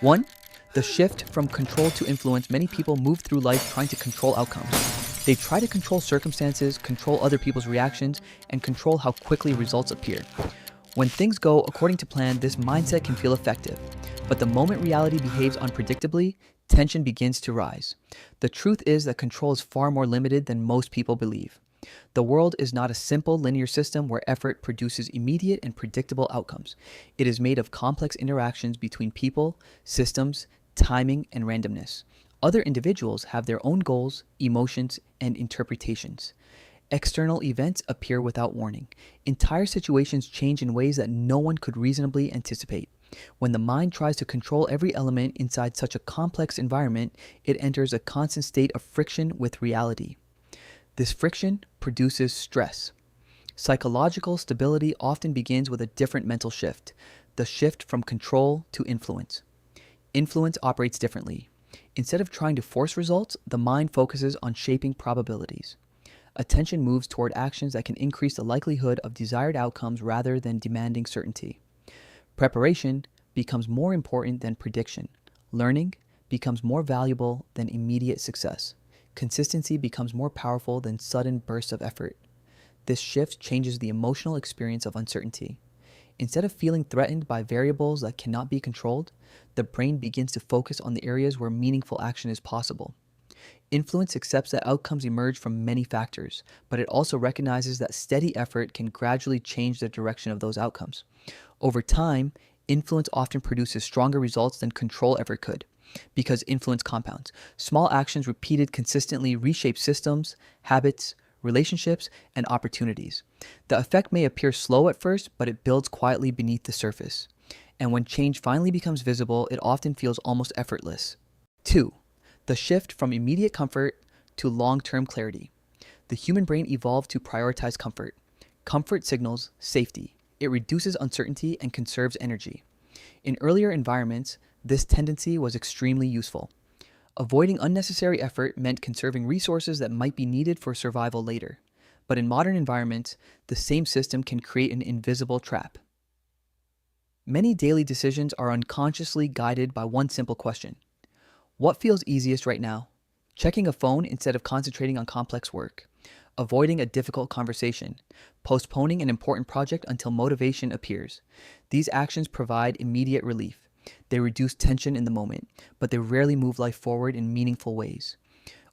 1. The shift from control to influence. Many people move through life trying to control outcomes. They try to control circumstances, control other people's reactions, and control how quickly results appear. When things go according to plan, this mindset can feel effective. But the moment reality behaves unpredictably, tension begins to rise. The truth is that control is far more limited than most people believe. The world is not a simple linear system where effort produces immediate and predictable outcomes. It is made of complex interactions between people, systems, timing, and randomness. Other individuals have their own goals, emotions, and interpretations. External events appear without warning. Entire situations change in ways that no one could reasonably anticipate. When the mind tries to control every element inside such a complex environment, it enters a constant state of friction with reality. This friction produces stress. Psychological stability often begins with a different mental shift, the shift from control to influence. Influence operates differently. Instead of trying to force results, the mind focuses on shaping probabilities. Attention moves toward actions that can increase the likelihood of desired outcomes rather than demanding certainty. Preparation becomes more important than prediction. Learning becomes more valuable than immediate success. Consistency becomes more powerful than sudden bursts of effort. This shift changes the emotional experience of uncertainty. Instead of feeling threatened by variables that cannot be controlled, the brain begins to focus on the areas where meaningful action is possible. Influence accepts that outcomes emerge from many factors, but it also recognizes that steady effort can gradually change the direction of those outcomes. Over time, influence often produces stronger results than control ever could, because influence compounds. Small actions repeated consistently reshape systems, habits, relationships, and opportunities. The effect may appear slow at first, but it builds quietly beneath the surface. And when change finally becomes visible, it often feels almost effortless. 2. The shift from immediate comfort to long-term clarity. The human brain evolved to prioritize comfort. Comfort signals safety. It reduces uncertainty and conserves energy. In earlier environments, this tendency was extremely useful. Avoiding unnecessary effort meant conserving resources that might be needed for survival later. But in modern environments, the same system can create an invisible trap. Many daily decisions are unconsciously guided by one simple question. What feels easiest right now? Checking a phone instead of concentrating on complex work. Avoiding a difficult conversation. Postponing an important project until motivation appears. These actions provide immediate relief. They reduce tension in the moment, but they rarely move life forward in meaningful ways.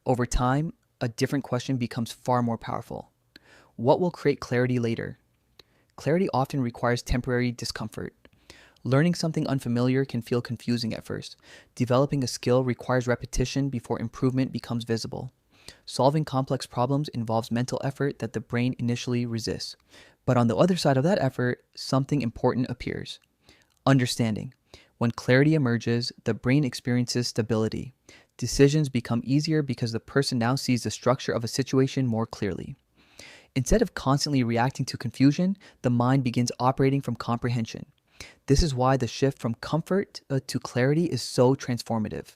Over time, a different question becomes far more powerful. What will create clarity later? Clarity often requires temporary discomfort. Learning something unfamiliar can feel confusing at first. Developing a skill requires repetition before improvement becomes visible. Solving complex problems involves mental effort that the brain initially resists. But on the other side of that effort, something important appears. Understanding. When clarity emerges, the brain experiences stability. Decisions become easier because the person now sees the structure of a situation more clearly. Instead of constantly reacting to confusion, the mind begins operating from comprehension. This is why the shift from comfort to clarity is so transformative.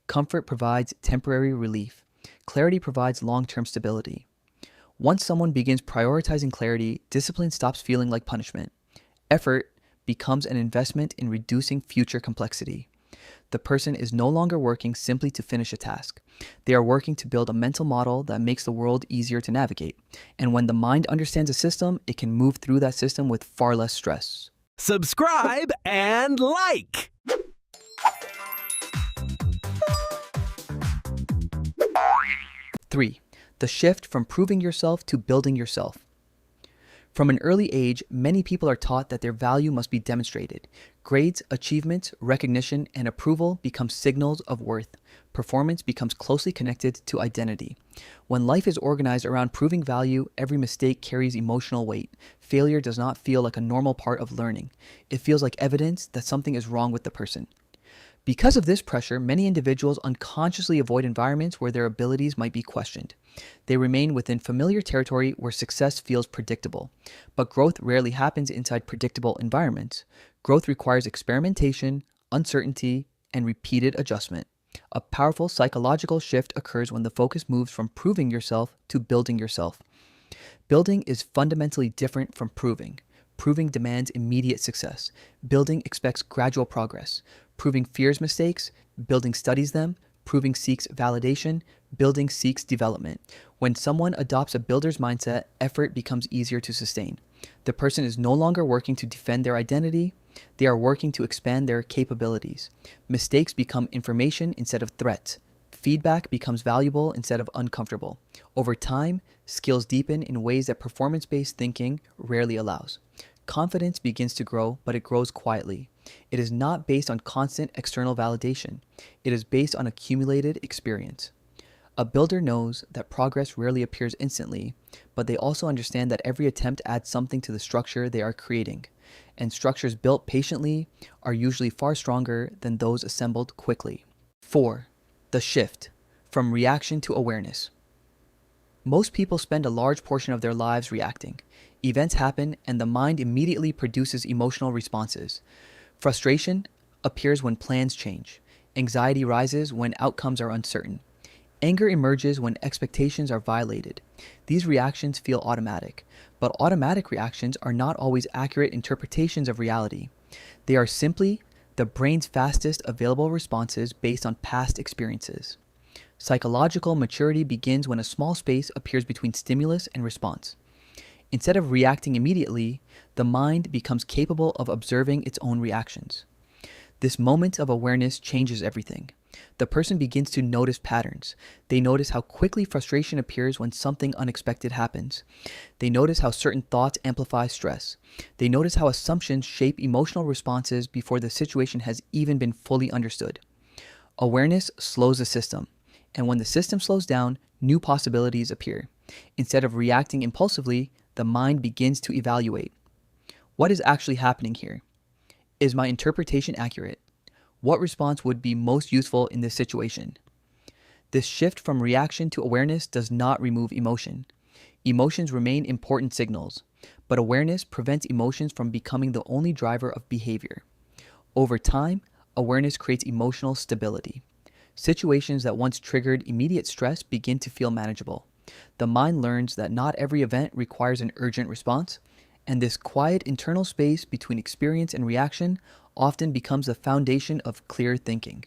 Comfort provides temporary relief. Clarity provides long-term stability. Once someone begins prioritizing clarity, discipline stops feeling like punishment. Effort becomes an investment in reducing future complexity. The person is no longer working simply to finish a task. They are working to build a mental model that makes the world easier to navigate. And when the mind understands a system, it can move through that system with far less stress. Subscribe and like. 3. The shift from proving yourself to building yourself. From an early age, many people are taught that their value must be demonstrated. Grades, achievements, recognition, and approval become signals of worth. Performance becomes closely connected to identity. When life is organized around proving value, every mistake carries emotional weight. Failure does not feel like a normal part of learning. It feels like evidence that something is wrong with the person. Because of this pressure, many individuals unconsciously avoid environments where their abilities might be questioned. They remain within familiar territory where success feels predictable. But growth rarely happens inside predictable environments. Growth requires experimentation, uncertainty, and repeated adjustment. A powerful psychological shift occurs when the focus moves from proving yourself to building yourself. Building is fundamentally different from proving. Proving demands immediate success. Building expects gradual progress. Proving fears mistakes, building studies them, proving seeks validation, building seeks development. When someone adopts a builder's mindset, effort becomes easier to sustain. The person is no longer working to defend their identity, they are working to expand their capabilities. Mistakes become information instead of threats. Feedback becomes valuable instead of uncomfortable. Over time, skills deepen in ways that performance-based thinking rarely allows. Confidence begins to grow, but it grows quietly. It is not based on constant external validation. It is based on accumulated experience. A builder knows that progress rarely appears instantly, but they also understand that every attempt adds something to the structure they are creating, and structures built patiently are usually far stronger than those assembled quickly. 4. The shift from reaction to awareness. Most people spend a large portion of their lives reacting. Events happen and the mind immediately produces emotional responses. Frustration appears when plans change. Anxiety rises when outcomes are uncertain. Anger emerges when expectations are violated. These reactions feel automatic, but automatic reactions are not always accurate interpretations of reality. They are simply the brain's fastest available responses based on past experiences. Psychological maturity begins when a small space appears between stimulus and response. Instead of reacting immediately, the mind becomes capable of observing its own reactions. This moment of awareness changes everything. The person begins to notice patterns. They notice how quickly frustration appears when something unexpected happens. They notice how certain thoughts amplify stress. They notice how assumptions shape emotional responses before the situation has even been fully understood. Awareness slows the system, and when the system slows down, new possibilities appear. Instead of reacting impulsively, the mind begins to evaluate. What is actually happening here? Is my interpretation accurate? What response would be most useful in this situation? This shift from reaction to awareness does not remove emotion. Emotions remain important signals, but awareness prevents emotions from becoming the only driver of behavior. Over time, awareness creates emotional stability. Situations that once triggered immediate stress begin to feel manageable. The mind learns that not every event requires an urgent response, and this quiet internal space between experience and reaction often becomes the foundation of clear thinking.